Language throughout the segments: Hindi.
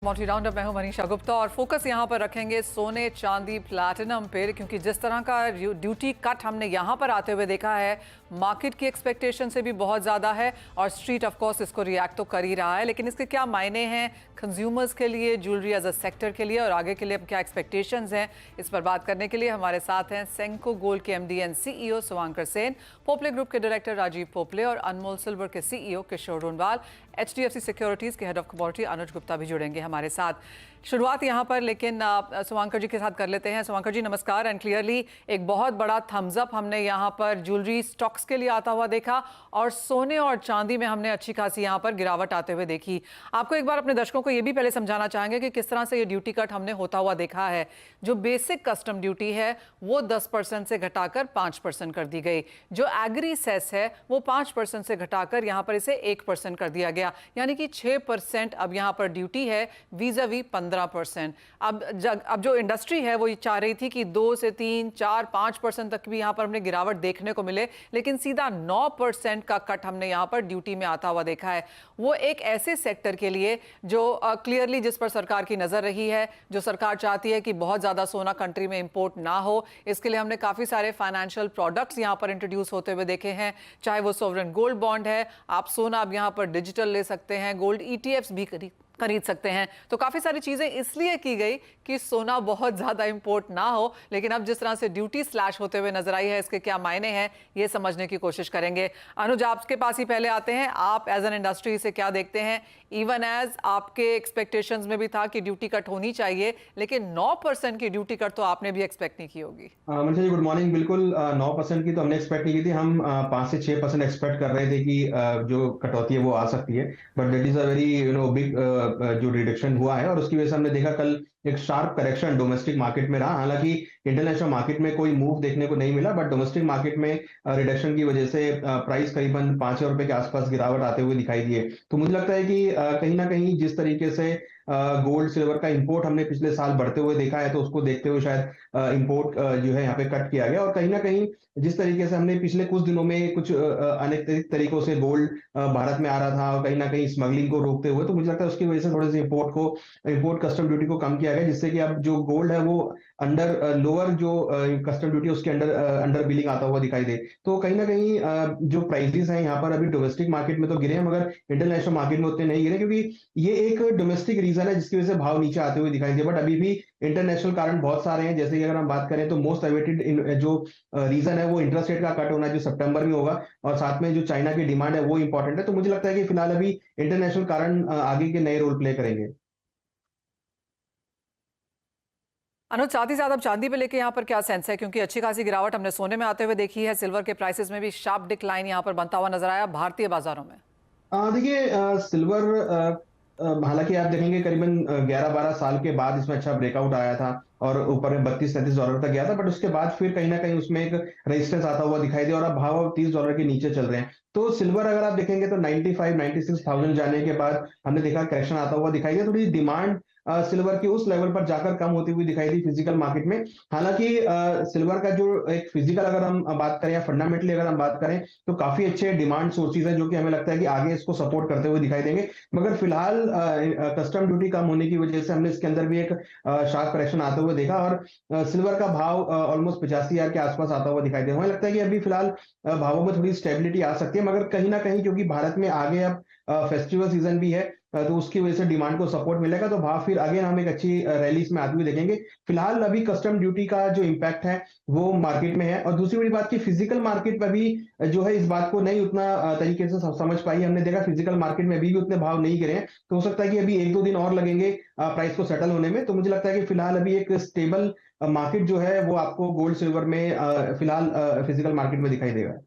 मॉर्निंग राउंड मैं हूं मनीषा गुप्ता और फोकस यहां पर रखेंगे सोने चांदी प्लैटिनम पर, क्योंकि जिस तरह का ड्यूटी कट हमने यहां पर आते हुए देखा है, मार्केट की एक्सपेक्टेशन से भी बहुत ज़्यादा है और स्ट्रीट ऑफ कोर्स इसको रिएक्ट तो कर ही रहा है। लेकिन इसके क्या मायने हैं कंज्यूमर्स के लिए, ज्वेलरी एज अ सेक्टर के लिए और आगे के लिए क्या एक्सपेक्टेशंस हैं, इस पर बात करने के लिए हमारे साथ हैं सेंको गोल्ड के MD and CEO Shubhankar Sen, Popley group के डायरेक्टर राजीव पोपले और अनमोल सिल्वर के CEO Kishore Ronwal, HDFC securities के head of commodity Anuj Gupta भी जुड़ेंगे हमारे साथ। शुरुआत यहां पर लेकिन शुभांकर जी के साथ कर लेते हैं। शुभांकर जी नमस्कार। एंड क्लियरली एक बहुत बड़ा थम्स अप हमने यहां पर ज्वेलरी स्टॉक्स के लिए आता हुआ देखा और सोने और चांदी में हमने अच्छी खासी यहां पर गिरावट आते हुए देखी। आपको एक बार अपने दर्शकों को यह भी पहले समझाना चाहेंगे कि किस तरह से ये ड्यूटी कट हमने होता हुआ देखा है। जो बेसिक कस्टम ड्यूटी है वो 10% से घटाकर 5% कर दी गई, जो एग्री सेस है वो 5% से घटाकर यहां पर इसे 1% कर दिया गया, यानी कि 6% अब यहां पर ड्यूटी है वीज़ावी 15%। अब जो इंडस्ट्री है वो ये चाह रही थी कि 2 से 3, 4, 5% तक भी यहां पर हमने गिरावट देखने को मिले, लेकिन सीधा 9% का कट हमने यहां पर ड्यूटी में आता हुआ देखा है। वो एक ऐसे सेक्टर के लिए जो क्लियरली जिस पर सरकार की नजर रही है, जो सरकार चाहती है कि बहुत ज्यादा सोना कंट्री में इंपोर्ट ना हो। इसके लिए हमने काफी सारे फाइनेंशियल प्रोडक्ट्स यहां पर इंट्रोड्यूस होते हुए देखे हैं, चाहे वो सोवरेन गोल्ड बॉन्ड है, आप सोना अब यहां पर डिजिटल ले सकते हैं, गोल्ड ईटीएफ्स भी खरीद सकते हैं। तो काफी सारी चीजें इसलिए की गई कि सोना बहुत ज्यादा इंपोर्ट ना हो। लेकिन अब जिस तरह से ड्यूटी स्लैश होते हुए नजर आई है, इसके क्या मायने हैं ये समझने की कोशिश करेंगे। अनुज आपके पास ही पहले आते हैं, आप एज एन इंडस्ट्री से क्या देखते हैं? इवन एज आपके एक्सपेक्टेशंस में भी था कि ड्यूटी कट होनी चाहिए, लेकिन 9% की ड्यूटी कट तो आपने भी एक्सपेक्ट नहीं की होगी। Manisha ji good morning. बिल्कुल 9% की तो हमने एक्सपेक्ट नहीं की थी। हम 5 से 6% एक्सपेक्ट कर रहे थे कि जो कटौती है वो आ सकती है, but that is a very big जो रिडक्शन हुआ है और उसकी वजह से हमने देखा कल एक शार्प करेक्शन डोमेस्टिक मार्केट में रहा। हालांकि इंटरनेशनल मार्केट में कोई मूव देखने को नहीं मिला, बट डोमेस्टिक मार्केट में रिडक्शन की वजह से प्राइस करीबन 5,000 रुपए के आसपास गिरावट आते हुए दिखाई दिए। तो मुझे लगता है कि कहीं ना कहीं जिस तरीके से गोल्ड सिल्वर का इंपोर्ट हमने पिछले साल बढ़ते हुए देखा है, तो उसको देखते हुए शायद इंपोर्ट जो है यहाँ पे कट किया गया। और कहीं ना कहीं जिस तरीके से हमने पिछले कुछ दिनों में कुछ अनेक तरीकों से गोल्ड भारत में आ रहा था और कहीं ना कहीं स्मगलिंग को रोकते हुए, तो मुझे लगता है उसकी वजह से थोड़े से इंपोर्ट कस्टम ड्यूटी को कम किया गया, जिससे कि अब जो गोल्ड है वो अंडर लोअर जो कस्टम ड्यूटी उसके अंडर बिलिंग आता हुआ दिखाई दे। तो कहीं ना कहीं जो प्राइसेस हैं यहाँ पर अभी डोमेस्टिक मार्केट में तो गिरे हैं, मगर इंटरनेशनल मार्केट में उतने नहीं गिरे, क्योंकि ये एक डोमेस्टिक रीजन है जिसकी वजह से भाव नीचे आते हुए दिखाई दे। बट अभी भी इंटरनेशनल कारण बहुत सारे हैं। जैसे कि अगर हम बात करें तो मोस्ट अवेटेड जो रीजन है वो इंटरेस्ट रेट का कट होना है, जो सितंबर में होगा, और साथ में जो चाइना की डिमांड है वो इंपॉर्टेंट है। तो मुझे लगता है कि फिलहाल अभी इंटरनेशनल कारण आगे के नए रोल प्ले करेंगे। अनुज साथ ही साथ अब चांदी पे लेके यहाँ पर क्या सेंस है, क्योंकि अच्छी खासी गिरावट हमने सोने में आते हुए देखी है, सिल्वर के प्राइसेस में भी शार्प डिक्लाइन यहाँ पर बनता हुआ नजर आया भारतीय बाजारों में। देखिए सिल्वर हालांकि आप देखेंगे करीबन 11-12 साल के बाद इसमें अच्छा ब्रेकआउट आया था और ऊपर में $32-33 तक गया था, बट उसके बाद फिर कहीं ना कहीं उसमें एक रेजिस्टेंस आता हुआ दिखाई दिया और अब भाव अब $30 के नीचे चल रहे हैं। तो सिल्वर अगर आप देखेंगे तो 95-96,000 जाने के बाद हमने देखा करेक्शन आता हुआ दिखाई दिया। थोड़ी डिमांड सिल्वर की उस लेवल पर जाकर कम होती हुई दिखाई दी फिजिकल मार्केट में। हालांकि सिल्वर का जो एक फिजिकल अगर हम बात करें या फंडामेंटली अगर हम बात करें, तो काफी अच्छे डिमांड सोर्सेज हैं जो कि हमें लगता है कि आगे इसको सपोर्ट करते हुए दिखाई देंगे। मगर फिलहाल कस्टम ड्यूटी कम होने की वजह से हमने इसके अंदर भी एक शार्प करेक्शन आते हुए देखा और सिल्वर का भाव ऑलमोस्ट 85,000 के आसपास आता हुआ दिखाई दे। हमें लगता है कि अभी फिलहाल भावों में थोड़ी स्टेबिलिटी आ सकती है, मगर कहीं ना कहीं क्योंकि भारत में आगे अब फेस्टिवल सीजन भी है, तो उसकी वजह से डिमांड को सपोर्ट मिलेगा, तो भाव फिर अगेन हम एक अच्छी रैलीज में आते हुए देखेंगे। फिलहाल अभी कस्टम ड्यूटी का जो इम्पैक्ट है वो मार्केट में है। और दूसरी बड़ी बात की फिजिकल मार्केट में भी जो है इस बात को नहीं उतना तरीके से समझ पाई। हमने देखा फिजिकल मार्केट में अभी भी उतने भाव नहीं गिरे हैं, तो हो सकता है कि अभी 1-2 दिन और लगेंगे प्राइस को सेटल होने में। तो मुझे लगता है कि फिलहाल अभी एक स्टेबल मार्केट जो है वो आपको गोल्ड सिल्वर में फिलहाल फिजिकल मार्केट में दिखाई देगा।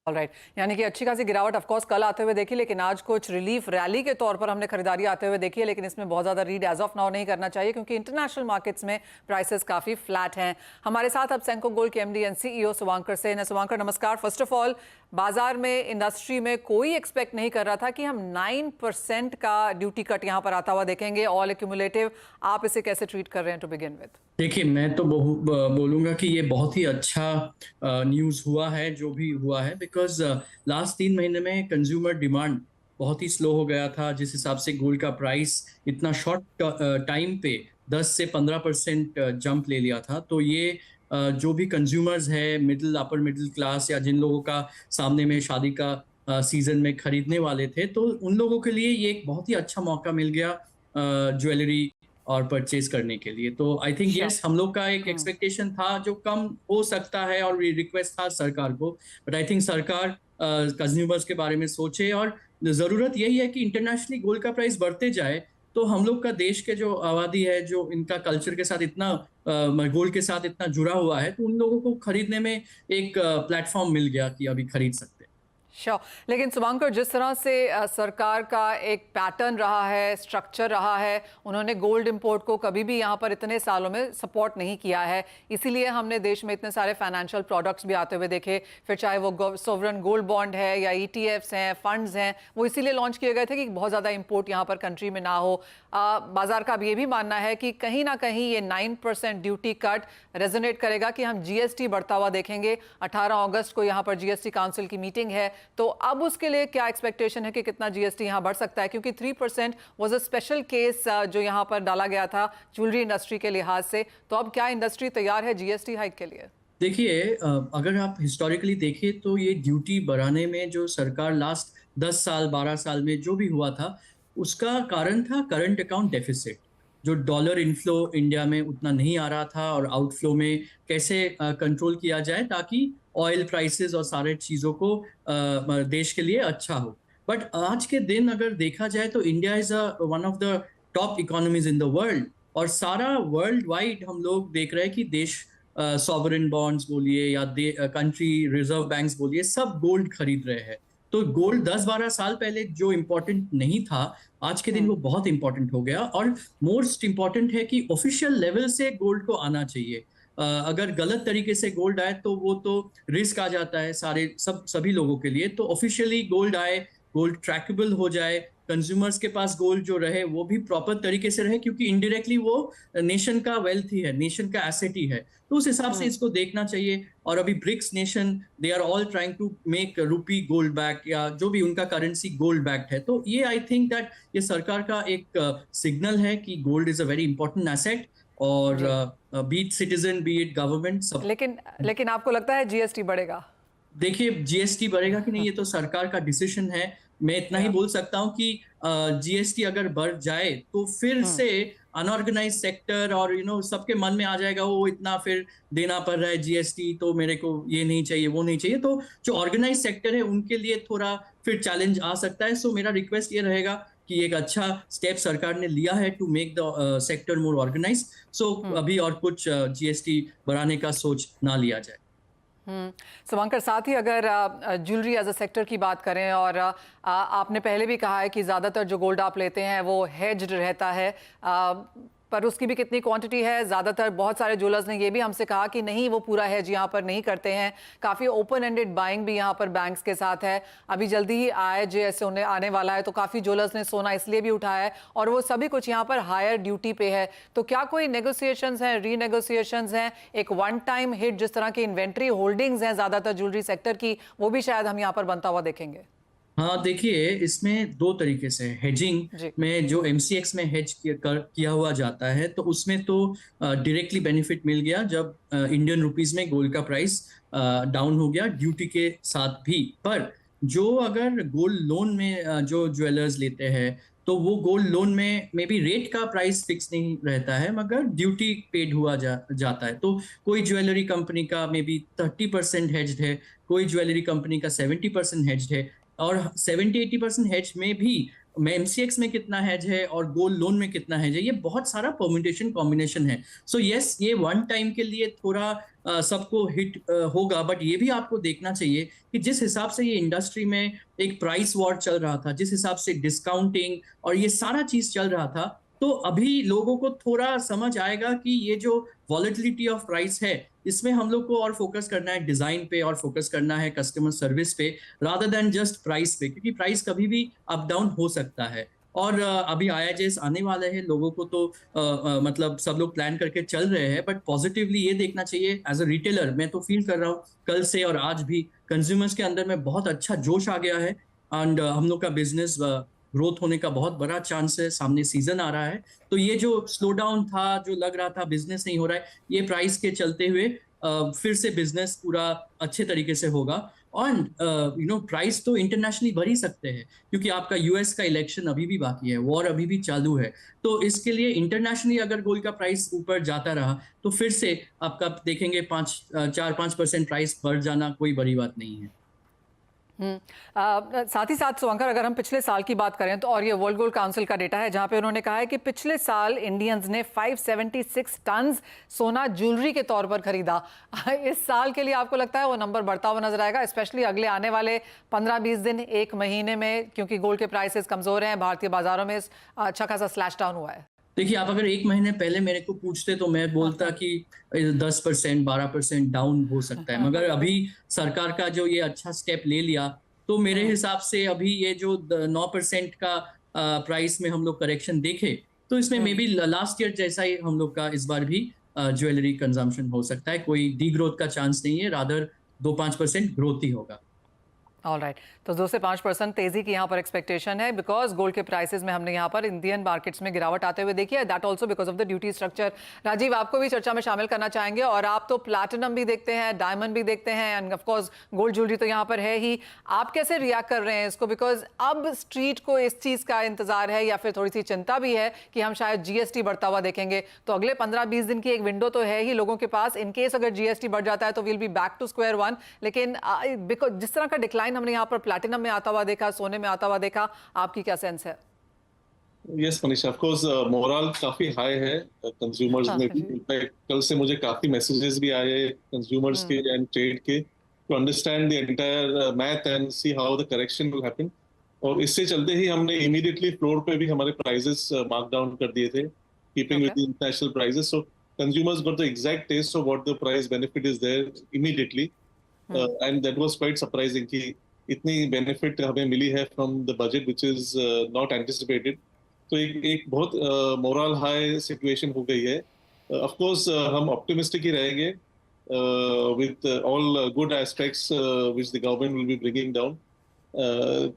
ऑलराइट, यानी कि अच्छी खासी गिरावट ऑफ कोर्स कल आते हुए देखी, लेकिन आज कुछ रिलीफ रैली के तौर पर हमने खरीदारी आते हुए देखी है, लेकिन इसमें बहुत ज्यादा रीड एज ऑफ नाउ नहीं करना चाहिए क्योंकि इंटरनेशनल मार्केट्स में प्राइसेस काफी फ्लैट हैं। हमारे साथ अब सेंको गोल्ड के MD and CEO Shubhankar Sen है। शुभांकर नमस्कार। फर्स्ट ऑफ ऑल, बाजार में इंडस्ट्री में कोई एक्सपेक्ट नहीं कर रहा था कि हम 9% का ड्यूटी कट यहाँ पर आता हुआ देखेंगे, ऑल एक्यूमुलेटिव। आप इसे कैसे ट्रीट कर रहे हैं टू बिगिन विद? देखिए, मैं तो बोलूंगा कि ये बहुत ही अच्छा न्यूज़ हुआ है जो भी हुआ है, बिकॉज लास्ट 3 महीने में कंज्यूमर डिमांड बहुत ही स्लो हो गया था, जिस हिसाब से गोल्ड का प्राइस इतना शॉर्ट टाइम पे 10 से 15% जंप ले लिया था। तो ये जो भी कंज्यूमर्स है, मिडिल अपर मिडिल क्लास या जिन लोगों का सामने में शादी का सीजन में खरीदने वाले थे, तो उन लोगों के लिए ये एक बहुत ही अच्छा मौका मिल गया ज्वेलरी और परचेज करने के लिए। तो आई थिंक श्योर। यस, हम लोग का एक एक्सपेक्टेशन था जो कम हो सकता है और रिक्वेस्ट था सरकार को, बट आई थिंक सरकार कंज्यूमर्स के बारे में सोचे, और जरूरत यही है कि इंटरनेशनली गोल्ड का प्राइस बढ़ते जाए, तो हम लोग का देश के जो आबादी है, जो इनका कल्चर के साथ इतना गोल्ड के साथ इतना जुड़ा हुआ है, तो उन लोगों को खरीदने में एक प्लेटफॉर्म मिल गया कि अभी खरीद सकते हैं। श्योर। लेकिन शुभंकर, जिस तरह से सरकार का एक पैटर्न रहा है, स्ट्रक्चर रहा है, उन्होंने गोल्ड इंपोर्ट को कभी भी यहाँ पर इतने सालों में सपोर्ट नहीं किया है। इसीलिए हमने देश में इतने सारे फाइनेंशियल प्रोडक्ट्स भी आते हुए देखे, फिर चाहे वो सोवरन गोल्ड बॉन्ड है या ETFs हैं, फंड्स हैं, वो इसीलिए लॉन्च किए गए थे कि बहुत ज़्यादा इंपोर्ट यहाँ पर कंट्री में ना हो। बाजार का अब ये भी मानना है कि कहीं ना कहीं ये 9% ड्यूटी कट रेजोनेट करेगा कि हम GST बढ़ता हुआ देखेंगे। 18 अगस्त को यहाँ पर GST काउंसिल की मीटिंग है, तो अब उसके लिए क्या एक्सपेक्टेशन है कि कितना GST यहाँ बढ़ सकता है? क्योंकि 3% वाज अ स्पेशल केस जो यहाँ पर डाला गया था ज्वेलरी इंडस्ट्री के लिहाज से। तो अब क्या इंडस्ट्री तैयार है GST हाइक के लिए? देखिए, अगर आप हिस्टोरिकली देखें तो ये ड्यूटी बढ़ाने में जो सरकार लास्ट 10 साल 12 साल में जो भी हुआ था, उसका कारण था करंट अकाउंट डेफिसिट। जो डॉलर इनफ्लो इंडिया में उतना नहीं आ रहा था, और आउटफ्लो में कैसे कंट्रोल किया जाए ताकि ऑयल प्राइसेस और सारे चीज़ों को देश के लिए अच्छा हो। बट आज के दिन अगर देखा जाए तो India is one of the top economies in the world, और सारा वर्ल्ड वाइड हम लोग देख रहे हैं कि देश सॉवरेन बॉन्ड्स बोलिए या कंट्री रिजर्व बैंक्स बोलिए, सब गोल्ड खरीद रहे हैं। तो गोल्ड 10-12 साल पहले जो इम्पोर्टेंट नहीं था, आज के दिन वो बहुत इंपॉर्टेंट हो गया, और मोस्ट इम्पॉर्टेंट है कि ऑफिशियल लेवल से गोल्ड को आना चाहिए। अगर गलत तरीके से गोल्ड आए तो वो तो रिस्क आ जाता है सभी लोगों के लिए। तो ऑफिशियली गोल्ड आए, गोल्ड ट्रैकेबल हो जाए, कंज्यूमर्स के पास गोल्ड जो रहे वो भी प्रॉपर तरीके से रहे, क्योंकि इनडायरेक्टली वो नेशन का वेल्थ ही है, नेशन का एसेट ही है। तो उस हिसाब से इसको देखना चाहिए। और अभी BRICS nation, they are all trying to make rupee gold back, या जो भी उनका करेंसी गोल्ड बैक्ड है। तो ये आई थिंक दैट ये सरकार का एक सिग्नल है कि gold is a very important asset, और be it citizen be it government सब। लेकिन आपको लगता है GST बढ़ेगा? देखिए, GST बढ़ेगा कि नहीं ये तो सरकार का डिसीजन है। मैं इतना ही बोल सकता हूँ कि GST अगर बढ़ जाए तो फिर से अनऑर्गेनाइज सेक्टर और सबके मन में आ जाएगा, वो इतना फिर देना पड़ रहा है GST, तो मेरे को ये नहीं चाहिए वो नहीं चाहिए। तो जो ऑर्गेनाइज सेक्टर है उनके लिए थोड़ा फिर चैलेंज आ सकता है। सो मेरा रिक्वेस्ट ये रहेगा कि एक अच्छा स्टेप सरकार ने लिया है to make the sector more organise. So अभी और कुछ GST बढ़ाने का सोच ना लिया जाए। शुभंकर, साथ ही अगर ज्वेलरी एज अ सेक्टर की बात करें, और आपने पहले भी कहा है कि ज़्यादातर जो गोल्ड आप लेते हैं वो हेज्ड रहता है, पर उसकी भी कितनी क्वांटिटी है? ज़्यादातर बहुत सारे ज्वेलर्स ने ये भी हमसे कहा कि नहीं, वो पूरा हेज यहाँ पर नहीं करते हैं। काफ़ी ओपन एंडेड बाइंग भी यहाँ पर बैंक्स के साथ है। अभी जल्दी ही IIJ उन्हें आने वाला है, तो काफ़ी ज्वेलर्स ने सोना इसलिए भी उठाया है, और वो सभी कुछ यहाँ पर हायर ड्यूटी पे है। तो क्या कोई नेगोशिएशंस हैं, रीनेगोशिएशंस हैं, एक वन टाइम हिट जिस तरह की इन्वेंट्री होल्डिंग्स हैं ज़्यादातर ज्वेलरी सेक्टर की, वो भी शायद हम यहाँ पर बनता हुआ देखेंगे? हाँ, देखिए, इसमें दो तरीके से हेजिंग में जो MCX में हेज किया हुआ जाता है, तो उसमें तो डायरेक्टली बेनिफिट मिल गया जब इंडियन रुपीस में गोल्ड का प्राइस डाउन हो गया ड्यूटी के साथ भी। पर जो अगर गोल्ड लोन में जो ज्वेलर्स लेते हैं, तो वो गोल्ड लोन में भी रेट का प्राइस फिक्स नहीं रहता है, मगर ड्यूटी पेड हुआ जाता है। तो कोई ज्वेलरी कंपनी का मे बी 30% हेज्ड है, कोई ज्वेलरी कंपनी का 70% हेज्ड है, और 70-80% हेज में भी MCX में कितना हेज है और गोल्ड लोन में कितना हेज है, ये बहुत सारा परम्यूटेशन कॉम्बिनेशन है। सो यस, ये वन टाइम के लिए थोड़ा सबको हिट होगा, बट ये भी आपको देखना चाहिए कि जिस हिसाब से ये इंडस्ट्री में एक प्राइस वॉर चल रहा था, जिस हिसाब से डिस्काउंटिंग और ये सारा चीज चल रहा था, तो अभी लोगों को थोड़ा समझ आएगा कि ये जो वॉलेटिलिटी ऑफ प्राइस है, इसमें हम लोग को और फोकस करना है डिजाइन पे, और फोकस करना है कस्टमर सर्विस पे, रादर देन जस्ट प्राइस पे, क्योंकि प्राइस कभी भी अप डाउन हो सकता है। और अभी IIJs आने वाले हैं, लोगों को तो मतलब सब लोग प्लान करके चल रहे हैं, बट पॉजिटिवली ये देखना चाहिए। एज अ रिटेलर मैं तो फील कर रहा हूँ कल से और आज भी कंज्यूमर्स के अंदर में बहुत अच्छा जोश आ गया है, एंड हम लोग का बिजनेस ग्रोथ होने का बहुत बड़ा चांस है। सामने सीजन आ रहा है, तो ये जो स्लो डाउन था, जो लग रहा था बिजनेस नहीं हो रहा है, ये प्राइस के चलते हुए फिर से बिजनेस पूरा अच्छे तरीके से होगा। और प्राइस तो इंटरनेशनली बढ़ ही सकते हैं, क्योंकि आपका यूएस का इलेक्शन अभी भी बाकी है, वॉर अभी भी चालू है। तो इसके लिए इंटरनेशनली अगर गोल्ड का प्राइस ऊपर जाता रहा तो फिर से आपका देखेंगे 4-5% प्राइस बढ़ जाना कोई बड़ी बात नहीं है। साथ ही साथ सुवंकर, अगर हम पिछले साल की बात करें तो, और ये वर्ल्ड गोल्ड काउंसिल का डेटा है जहां पे उन्होंने कहा है कि पिछले साल इंडियंस ने 576 टन सोना ज्वेलरी के तौर पर खरीदा। इस साल के लिए आपको लगता है वो नंबर बढ़ता हुआ नजर आएगा, स्पेशली अगले आने वाले 15-20 दिन, एक महीने में, क्योंकि गोल्ड के प्राइसेस कमजोर हैं, भारतीय बाजारों में अच्छा खासा स्लैश डाउन हुआ है? देखिए, आप अगर एक महीने पहले मेरे को पूछते तो मैं बोलता कि 10% 12% डाउन हो सकता है, मगर अभी सरकार का जो ये अच्छा स्टेप ले लिया, तो मेरे हिसाब से अभी ये जो 9% का प्राइस में हम लोग करेक्शन देखे, तो इसमें मे बी लास्ट ईयर जैसा ही हम लोग का इस बार भी ज्वेलरी कंजम्पशन हो सकता है। कोई डी ग्रोथ का चांस नहीं है, रादर 2-5% ग्रोथ ही होगा। ऑलराइट, तो 2 से 5% तेजी की यहाँ पर एक्सपेक्टेशन है, बिकॉज गोल्ड के प्राइसेस में हमने यहाँ पर इंडियन मार्केट्स में गिरावट आते हुए देखी है, that also because of the duty structure. Rajiv, आपको भी चर्चा में शामिल करना चाहेंगे, और आप तो प्लैटिनम भी देखते हैं, डायमंड भी देखते हैं, end of course gold jewellery तो यहाँ पर है ही। आप कैसे रिएक्ट कर रहे हैं इसको, बिकॉज अब स्ट्रीट को इस चीज़ का इंतजार है, या फिर थोड़ी सी चिंता भी है कि हम शायद जीएसटी बढ़ता हुआ देखेंगे? तो अगले 15-20 दिन की एक विंडो तो है ही लोगों के पास, इन केस अगर जीएसटी बढ़ जाता है तो will be back to square one. लेकिन बिकॉज जिस तरह का डिक्लाइन हमने यहाँ पर प्लैटिनम में आता हुआ देखा, सोने में आता हुआ देखा, आपकी क्या सेंस है? Yes Manisha, of course moral काफी हाई है कंज्यूमर्स में भी। इनफैक्ट कल से मुझे काफी मैसेजेस भी आए कंज्यूमर्स के एंड ट्रेड के, to understand the entire math and see how the correction will happen. और इससे चलते ही हमने इमीडिएटली फ्लोर पे भी हमारे प्राइसेस मार्क डाउन कर दिए थे, keeping with the international prices. So consumers got the exact taste of what the price benefit is there immediately, and that was quite surprising कि इतनी बेनिफिट हमें मिली है from the budget which is not anticipated. तो एक बहुत मोरल हाई सिचुएशन हो गई है। ऑफ कोर्स हम ऑप्टिमिस्टिक ही रहेंगे with all good aspects which the government will be bringing down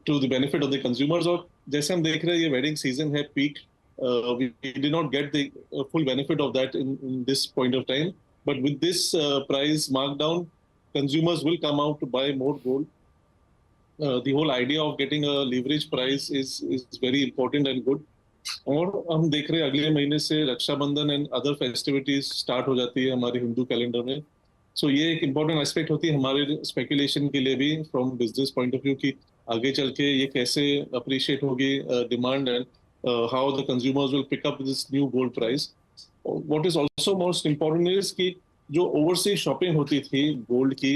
to the benefit of the consumers. और जैसे हम देख रहे हैं, ये वेडिंग सीजन है, peak, we did not get the full benefit of that in this point of time, but with this price mark down, consumers will come out to buy more gold. The whole idea of getting a leverage price is very important and good. और हम देख रहे हैं अगले महीने से Rakshabandhan and other festivities start हो जाती है हमारे हिंदू कैलेंडर में। सो ये एक इम्पोर्टेंट एस्पेक्ट होती है हमारे स्पेकुलेशन के लिए भी, from business point of view, कि आगे चल के ये कैसे अप्रिशिएट होगी demand, and how the consumers will pick up this new gold price. What is also most important is कि जो ओवरसीज शॉपिंग होती थी गोल्ड की,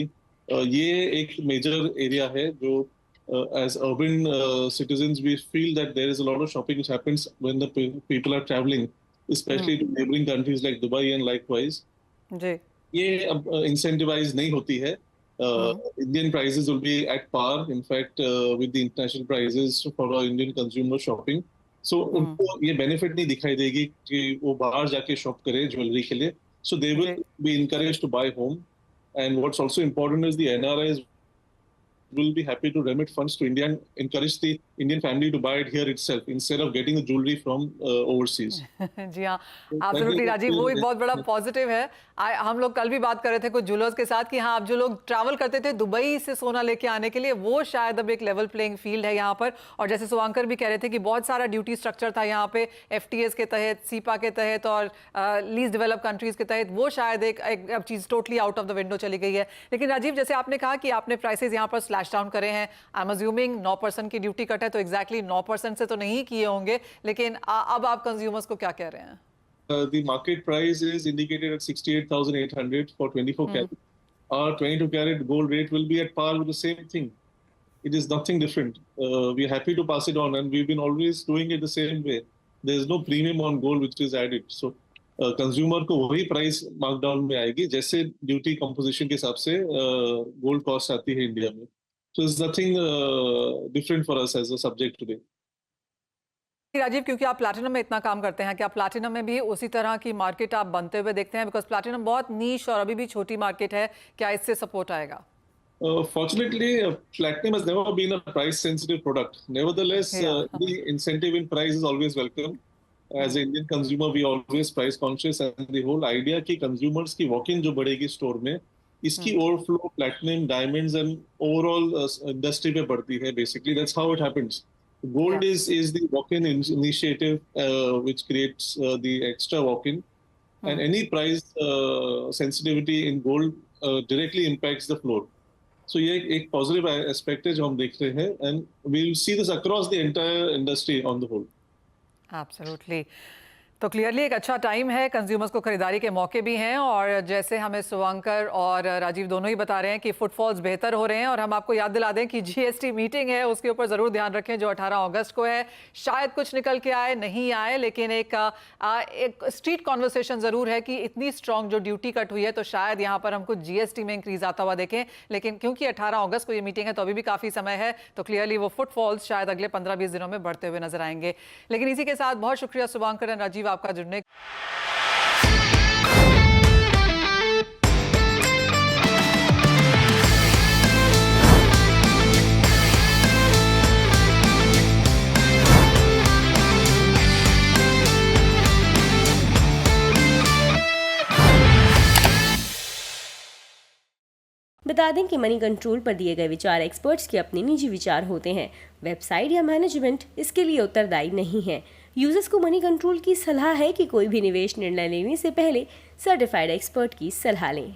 ये एक मेजर एरिया है जो as urban citizens we feel that there is a lot of shopping which happens when the people are traveling, especially to neighboring countries like Dubai and likewise. जी, ये अब incentivize नहीं होती है. Indian prices will be at par, in fact, with the international prices for our Indian consumer shopping. So उनको ये benefit नहीं दिखाई देगी कि वो बाहर जाके शॉप करे ज्वेलरी के लिए. So they will be encouraged to buy home. And what's also important is the NRIs will be happy to remit funds to India and encourage the Indian family to buy it here itself instead of getting the jewelry from overseas. जी हाँ, एब्सोल्युटली राजीव, वो एक बहुत बड़ा पॉजिटिव है। हम लोग कल भी बात कर रहे थे कुछ ज्वेलर्स के साथ कि हाँ, अब जो लोग ट्रैवल करते थे दुबई से सोना लेके आने के लिए, वो शायद अब एक लेवल प्लेइंग फील्ड है यहाँ पर। और जैसे सुवांकर भी कह रहे थे कि बहुत सारा ड्यूटी स्ट्रक्चर था यहाँ पे, FTAs के तहत, सीपा के तहत और लीस्ट डेवलप कंट्रीज के तहत, वो शायद एक अब चीज़ totally out of the window चली गई है। लेकिन राजीव, जैसे आपने कहा कि आपने प्राइसेस यहाँ पर स्लैश डाउन करे हैं, आई एम अज्यूमिंग 9% की ड्यूटी कट है, तो एग्जैक्टली 9% से तो नहीं किए होंगे, लेकिन अब आप कंज्यूमर्स को क्या कह रहे हैं? The market price is indicated at 68,800 for 24 karat. Our 22 karat gold rate will be at par with the same thing. It is nothing different. We are happy to pass it on, and we've been always doing it the same way. There is no premium on gold which is added. So consumer को वही प्राइस मार्कडाउन में आएगी जैसे ड्यूटी कंपोजिशन के हिसाब से गोल्ड कॉस्ट आती है इंडिया में. So it's nothing different for us as a subject today. Rajiv, क्योंकि आप प्लैटिनम में इतना काम करते हैं, क्या प्लैटिनम में भी उसी तरह की मार्केट आप बनते हुए देखते हैं? बिकॉज प्लैटिनम बहुत नीश और अभी भी छोटी मार्केट है, क्या इससे सपोर्ट आएगा? Fortunately, platinum has never been a price-sensitive product. Nevertheless, the incentive in price is always welcome. As an Indian consumer, we always price conscious, and the whole idea कि consumers की walk-in जो बढ़ेगी store में, इसकी overflow platinum, diamonds, and overall industry पे बढ़ती है. Basically, that's how it happens. Gold is the walk-in initiative which creates the extra walk-in, and any price sensitivity in gold directly impacts the floor. So ये एक पॉजिटिव एस्पेक्ट है जो हम देख रहे हैं, and we will see this across the entire industry on the whole. Absolutely. तो क्लियरली एक अच्छा टाइम है, कंज्यूमर्स को खरीदारी के मौके भी हैं, और जैसे हमें शुभंकर और राजीव दोनों ही बता रहे हैं कि फुटफॉल्स बेहतर हो रहे हैं. और हम आपको याद दिला दें कि जीएसटी मीटिंग है, उसके ऊपर ज़रूर ध्यान रखें जो 18 अगस्त को है. शायद कुछ निकल के आए, नहीं आए, लेकिन एक स्ट्रीट कॉन्वर्सेशन ज़रूर है कि इतनी स्ट्रॉन्ग जो ड्यूटी कट हुई है तो शायद यहाँ पर हमको जीएसटी में इंक्रीज आता हुआ देखें. लेकिन क्योंकि 18 अगस्त को ये मीटिंग है तो अभी भी काफ़ी समय है, तो क्लियरली वो फुटफॉल्स शायद अगले 15-20 दिनों में बढ़ते हुए नजर आएंगे. लेकिन इसी के साथ बहुत शुक्रिया शुभंकर और राजीव आपका जुड़ने. बता दें कि मनी कंट्रोल पर दिए गए विचार एक्सपर्ट्स के अपने निजी विचार होते हैं. वेबसाइट या मैनेजमेंट इसके लिए उत्तरदायी नहीं है. यूजर्स को मनी कंट्रोल की सलाह है कि कोई भी निवेश निर्णय लेने से पहले सर्टिफाइड एक्सपर्ट की सलाह लें.